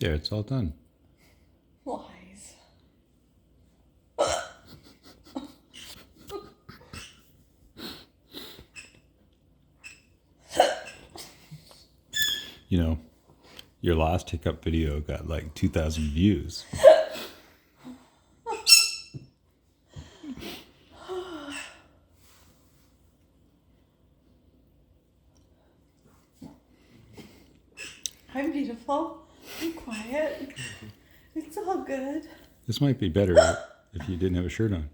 there. It's all done. Lies. You know, your last hiccup video got like 2,000 views. I'm beautiful. I'm quiet. It's all good. This might be better if you didn't have a shirt on.